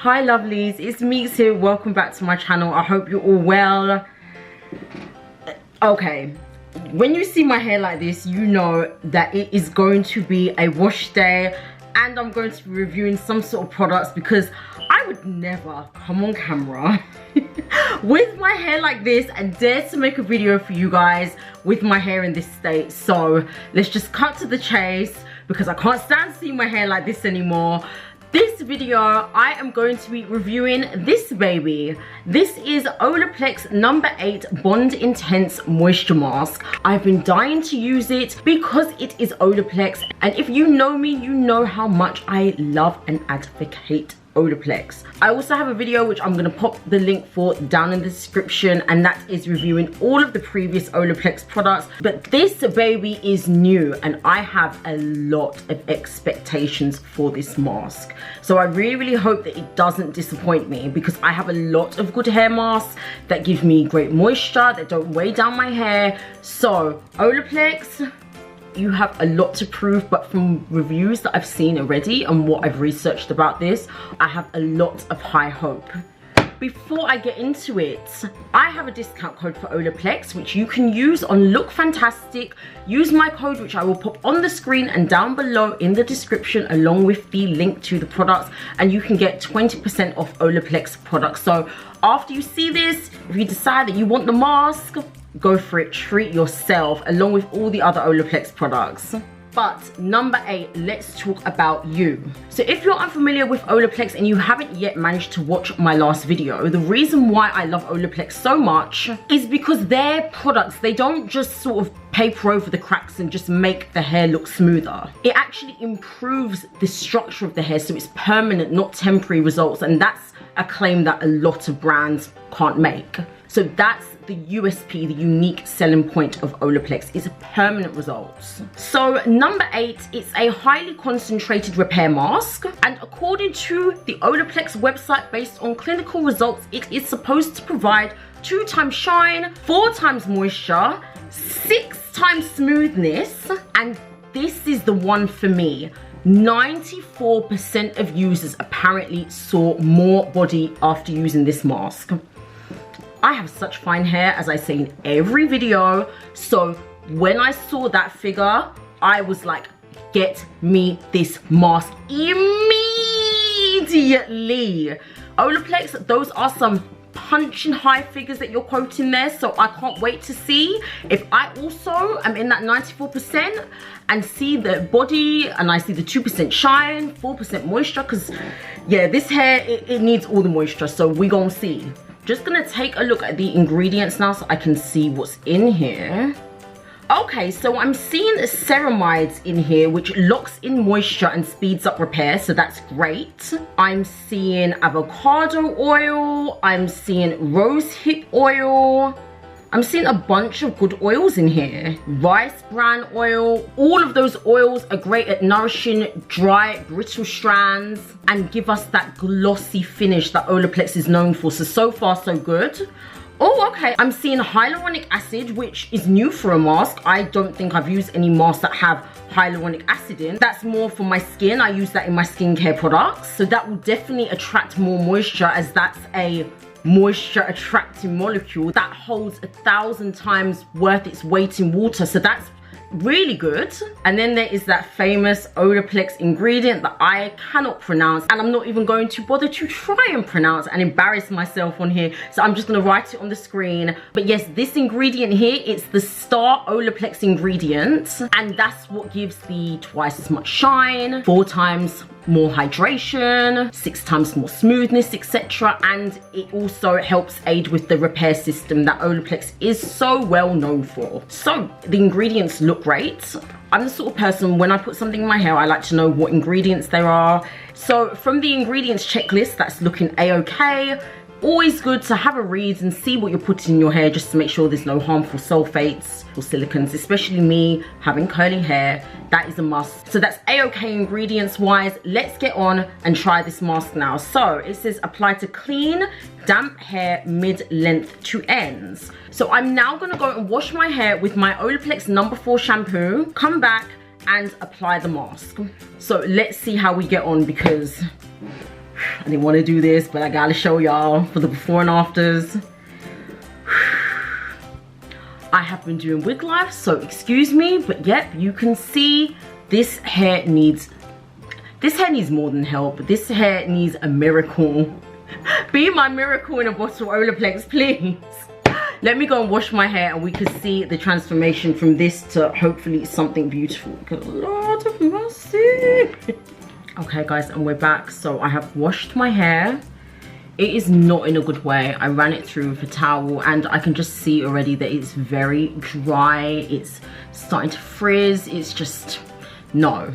Hi lovelies, it's Meeks here. Welcome back to my channel. I hope you're all well. Okay, when you see my hair like this, you know that it is going to be a wash day and I'm going to be reviewing some sort of products because I would never come on camera with my hair like this and dare to make a video for you guys with my hair in this state. So let's just cut to the chase because I can't stand seeing my hair like this anymore. This video, I am going to be reviewing this baby. This is OLAPLEX No. 8 Bond Intense Moisture Mask. I've been dying to use it because it is OLAPLEX, and if you know me, you know how much I love and advocate OLAPLEX. I also have a video which I'm going to pop the link for down in the description, and that is reviewing all of the previous OLAPLEX products. But this baby is new and I have a lot of expectations for this mask. So I really hope that it doesn't disappoint me because I have a lot of good hair masks that give me great moisture, that don't weigh down my hair. So OLAPLEX, you have a lot to prove, but from reviews that I've seen already and what I've researched about this, I have a lot of high hope. Before I get into it, I have a discount code for OLAPLEX which you can use on Look Fantastic. Use my code, which I will pop on the screen and down below in the description along with the link to the products, and you can get 20% off OLAPLEX products. So after you see this, if you decide that you want the mask, go for it, treat yourself along with all the other OLAPLEX products. But number 8, let's talk about you. So if you're unfamiliar with OLAPLEX and you haven't yet managed to watch my last video, the reason why I love OLAPLEX so much is because their products, they don't just sort of paper over the cracks and just make the hair look smoother. It actually improves the structure of the hair, so it's permanent, not temporary results, and that's a claim that a lot of brands can't make. So that's the USP, the unique selling point of OLAPLEX, is permanent results. So number 8, it's a highly concentrated repair mask, and according to the OLAPLEX website, based on clinical results, it is supposed to provide 2 times shine, 4 times moisture, 6 times smoothness, and this is the one for me. 94% of users apparently saw more body after using this mask. I have such fine hair, as I say in every video, so when I saw that figure, I was like, get me this mask immediately. OLAPLEX, those are some punching high figures that you're quoting there, so I can't wait to see if I also am in that 94% and see the body and I see the 2% shine, 4% moisture, because yeah, this hair, it needs all the moisture, so we gonna see. Just gonna take a look at the ingredients now so I can see what's in here. Okay, so I'm seeing ceramides in here, which locks in moisture and speeds up repair, so that's great. I'm seeing avocado oil, I'm seeing rose hip oil, I'm seeing a bunch of good oils in here. Rice bran oil. All of those oils are great at nourishing dry, brittle strands and give us that glossy finish that OLAPLEX is known for. So far, so good. Oh, okay. I'm seeing hyaluronic acid, which is new for a mask. I don't think I've used any masks that have hyaluronic acid in. That's more for my skin. I use that in my skincare products. So that will definitely attract more moisture, as that's a moisture attracting molecule that holds 1,000 times worth its weight in water, so that's really good. And then there is that famous OLAPLEX ingredient that I cannot pronounce, and I'm not even going to bother to try and pronounce and embarrass myself on here, so I'm just going to write it on the screen. But yes, this ingredient here, it's the star OLAPLEX ingredient, and that's what gives the twice as much shine, 4 times more hydration, 6 times more smoothness, etc. And it also helps aid with the repair system that OLAPLEX is so well known for. So the ingredients look great. I'm the sort of person, when I put something in my hair, I like to know what ingredients there are. So from the ingredients checklist, that's looking a-okay. Always good to have a read and see what you're putting in your hair, just to make sure there's no harmful sulfates or silicons, especially me having curly hair. That is a must. So that's a-okay ingredients wise. Let's get on and try this mask now. So it says apply to clean, damp hair mid-length to ends. So I'm now gonna go and wash my hair with my OLAPLEX No. 4 shampoo, come back and apply the mask. So let's see how we get on, because I didn't want to do this, but I gotta show y'all for the before and afters. I have been doing wig life, so excuse me, but yep, you can see this hair needs more than help. This hair needs a miracle. Be my miracle in a bottle, Olaplex, please. Let me go and wash my hair and we can see the transformation from this to hopefully something beautiful. Good Lord of mercy. Okay guys, and we're back. So I have washed my hair. It is not in a good way. I ran it through with a towel and I can just see already that it's very dry. It's starting to frizz. It's just, no.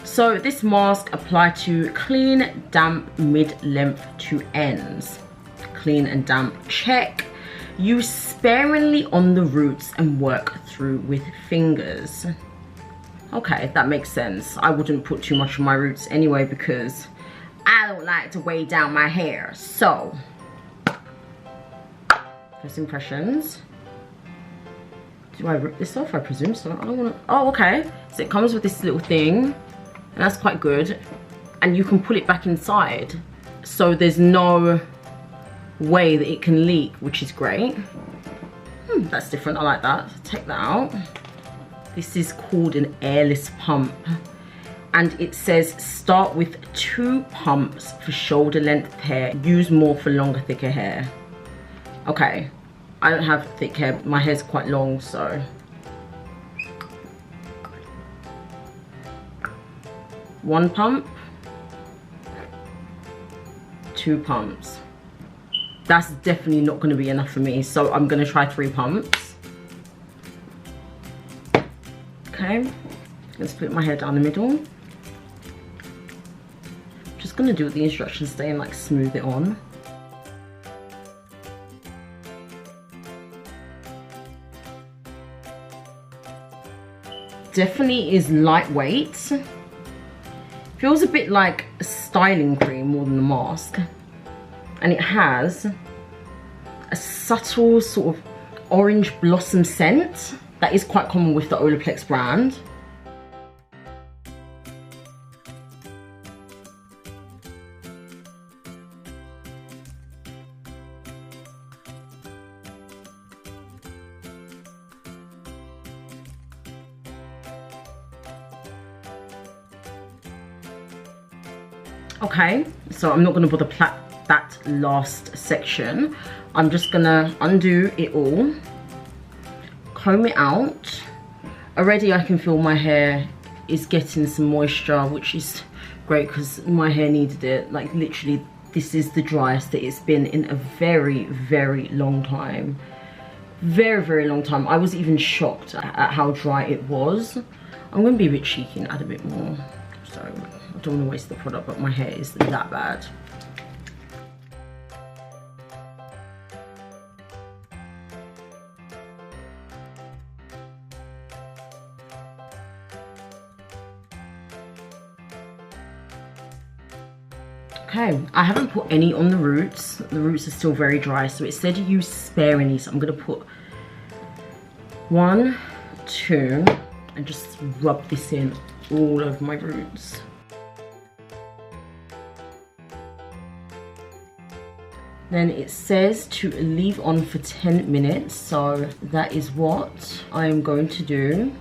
So this mask applied to clean, damp, mid-length to ends. Clean and damp, check. Use sparingly on the roots and work through with fingers. Okay, that makes sense. I wouldn't put too much on my roots anyway because I don't like to weigh down my hair. So, first impressions. Do I rip this off? I presume so. I don't want to. Oh, okay. So it comes with this little thing, and that's quite good. And you can pull it back inside, so there's no way that it can leak, which is great. That's different. I like that. Take that out. This is called an airless pump. And it says start with 2 pumps for shoulder length hair. Use more for longer, thicker hair. Okay, I don't have thick hair. My hair's quite long, so. 1 pump. 2 pumps. That's definitely not going to be enough for me, so I'm going to try 3 pumps. Okay, let's split my hair down the middle. Just gonna do what the instructions say and like smooth it on. Definitely is lightweight. Feels a bit like a styling cream more than a mask. And it has a subtle sort of orange blossom scent that is quite common with the Olaplex brand. Okay, so I'm not going to bother that last section. I'm just going to undo it all, comb it out. Already I can feel my hair is getting some moisture, which is great because my hair needed it. Like literally, this is the driest that it's been in a very, very long time. Very, very long time. I was even shocked at how dry it was. I'm going to be a bit cheeky and add a bit more. So I don't want to waste the product, but my hair is that bad. Okay, I haven't put any on the roots. The roots are still very dry, so it said use sparingly, so I'm going to put 1, 2, and just rub this in all over my roots. Then it says to leave on for 10 minutes, so that is what I'm going to do.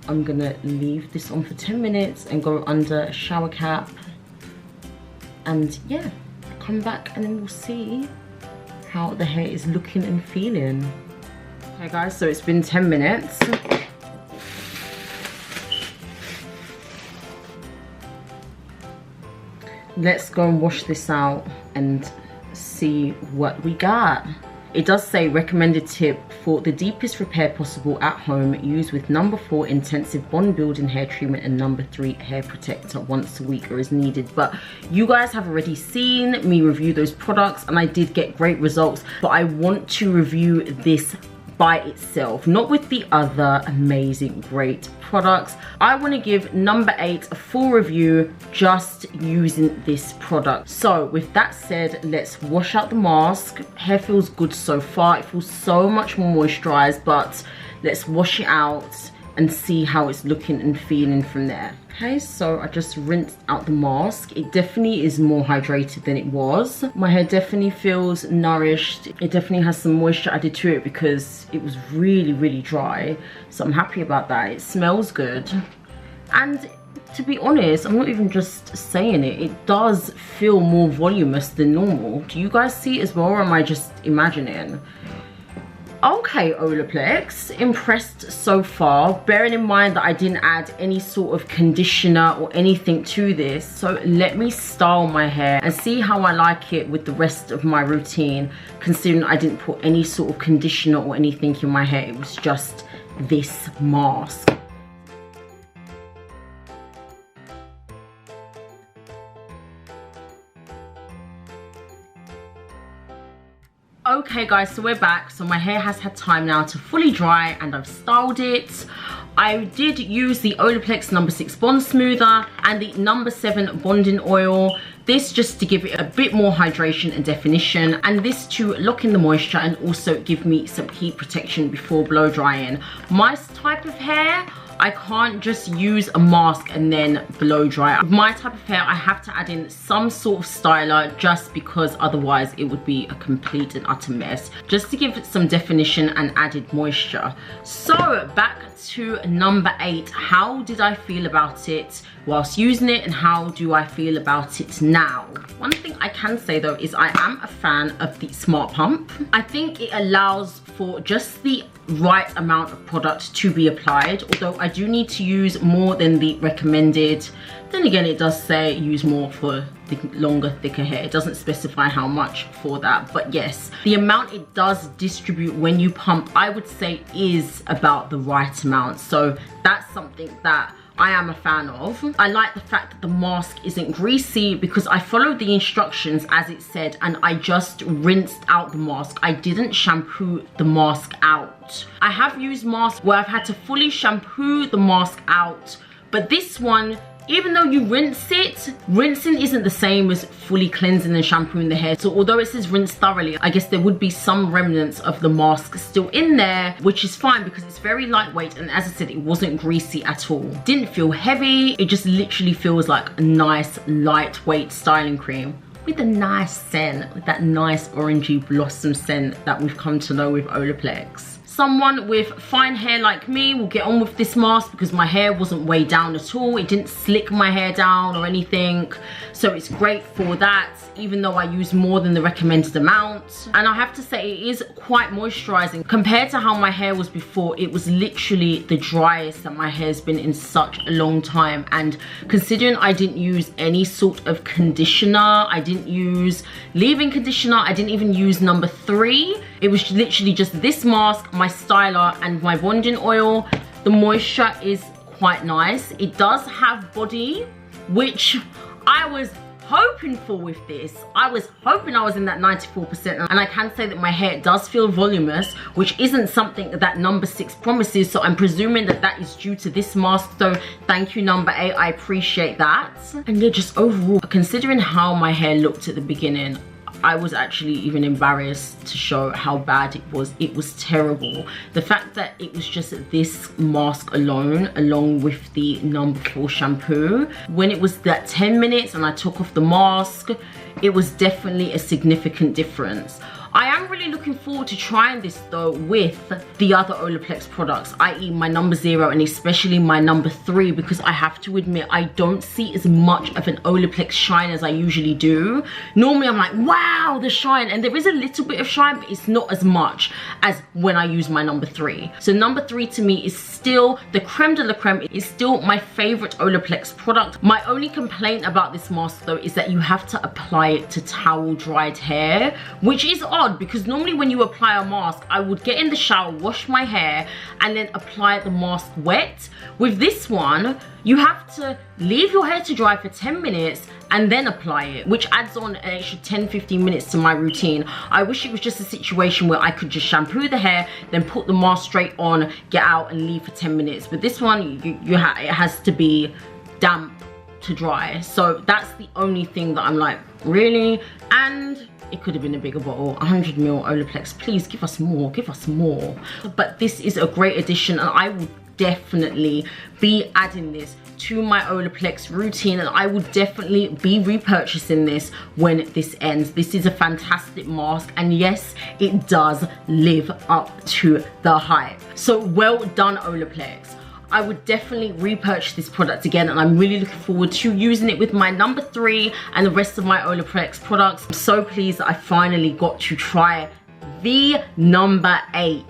I'm gonna leave this on for 10 minutes and go under a shower cap. And yeah, come back and then we'll see how the hair is looking and feeling. Okay guys, so it's been 10 minutes. Let's go and wash this out and see what we got. It does say recommended tip for the deepest repair possible at home, use with number 4 intensive bond building hair treatment and number 3 hair protector once a week or as needed. But you guys have already seen me review those products and I did get great results, but I want to review this by itself, not with the other amazing great products. I want to give number 8 a full review just using this product. So with that said, let's wash out the mask. Hair feels good so far. It feels so much more moisturized, but let's wash it out, and see how it's looking and feeling from there. Okay, so I just rinsed out the mask. It definitely is more hydrated than it was. My hair definitely feels nourished. It definitely has some moisture added to it because it was really, really dry. So I'm happy about that. It smells good. And to be honest, I'm not even just saying it, it does feel more voluminous than normal. Do you guys see it as well, or am I just imagining? Okay, Olaplex, impressed so far, bearing in mind that I didn't add any sort of conditioner or anything to this. So let me style my hair and see how I like it with the rest of my routine, considering I didn't put any sort of conditioner or anything in my hair. It was just this mask. Okay guys, so we're back. So my hair has had time now to fully dry and I've styled it. I did use the Olaplex No. 6 Bond Smoother and the No. 7 Bonding Oil. This just to give it a bit more hydration and definition, and this to lock in the moisture and also give me some heat protection before blow drying. My type of hair, I can't just use a mask and then blow dry. With my type of hair, I have to add in some sort of styler just because otherwise it would be a complete and utter mess. Just to give it some definition and added moisture. So back to No. 8. How did I feel about it whilst using it, and how do I feel about it now? One thing I can say though is I am a fan of the Smart Pump. I think it allows for just the right amount of product to be applied, although I do need to use more than the recommended. Then again, it does say use more for the longer, thicker hair. It doesn't specify how much for that, but yes, the amount it does distribute when you pump, I would say is about the right amount. So that's something that I am a fan of. I like the fact that the mask isn't greasy because I followed the instructions as it said and I just rinsed out the mask. I didn't shampoo the mask out. I have used masks where I've had to fully shampoo the mask out, but this one, even though you rinse it, rinsing isn't the same as fully cleansing and shampooing the hair. So although it says rinse thoroughly, I guess there would be some remnants of the mask still in there, which is fine because it's very lightweight, and as I said, it wasn't greasy at all. Didn't feel heavy, it just literally feels like a nice lightweight styling cream with a nice scent, with that nice orangey blossom scent that we've come to know with Olaplex. Someone with fine hair like me will get on with this mask because my hair wasn't weighed down at all. It didn't slick my hair down or anything. So it's great for that, even though I use more than the recommended amount. And I have to say, it is quite moisturizing. Compared to how my hair was before, it was literally the driest that my hair's been in such a long time. And considering I didn't use any sort of conditioner, I didn't use leave-in conditioner, I didn't even use No. 3. It was literally just this mask, my styler, and my bonding oil. The moisture is quite nice. It does have body, which I was hoping for with this. I was hoping I was in that 94%, and I can say that my hair does feel voluminous, which isn't something that No. 6 promises, so I'm presuming that that is due to this mask. So thank you, No. 8, I appreciate that. And yeah, just overall, considering how my hair looked at the beginning, I was actually even embarrassed to show how bad it was. It was terrible. The fact that it was just this mask alone, along with the No. 4 shampoo, when it was that 10 minutes and I took off the mask, it was definitely a significant difference. I am really looking forward to trying this though with the other Olaplex products, i.e. my No. 0 and especially my No. 3, because I have to admit I don't see as much of an Olaplex shine as I usually do. Normally I'm like, wow, the shine, and there is a little bit of shine, but it's not as much as when I use my No. 3. So No. 3 to me is still the creme de la creme. It is still my favorite Olaplex product. My only complaint about this mask though is that you have to apply it to towel dried hair, which is odd because normally when you apply a mask, I would get in the shower, wash my hair, and then apply the mask wet. With this one, you have to leave your hair to dry for 10 minutes and then apply it, which adds on an extra 10-15 minutes to my routine. I wish it was just a situation where I could just shampoo the hair, then put the mask straight on, get out and leave for 10 minutes. But this one, it has to be damp to dry. So that's the only thing that I'm like, really? And it could have been a bigger bottle. 100ml Olaplex, please give us more, give us more. But this is a great addition, and I would definitely be adding this to my Olaplex routine, and I will definitely be repurchasing this when this ends. This is a fantastic mask, and yes, it does live up to the hype. So well done, Olaplex. I would definitely repurchase this product again, and I'm really looking forward to using it with my number 3 and the rest of my Olaplex products. I'm so pleased that I finally got to try the number 8.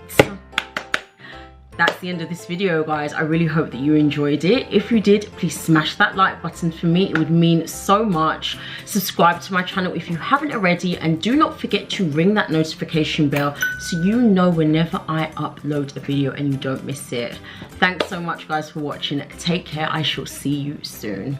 That's the end of this video, guys. I really hope that you enjoyed it. If you did, please smash that like button for me. It would mean so much. Subscribe to my channel if you haven't already, and do not forget to ring that notification bell so you know whenever I upload a video and you don't miss it. Thanks so much, guys, for watching. Take care. I shall see you soon.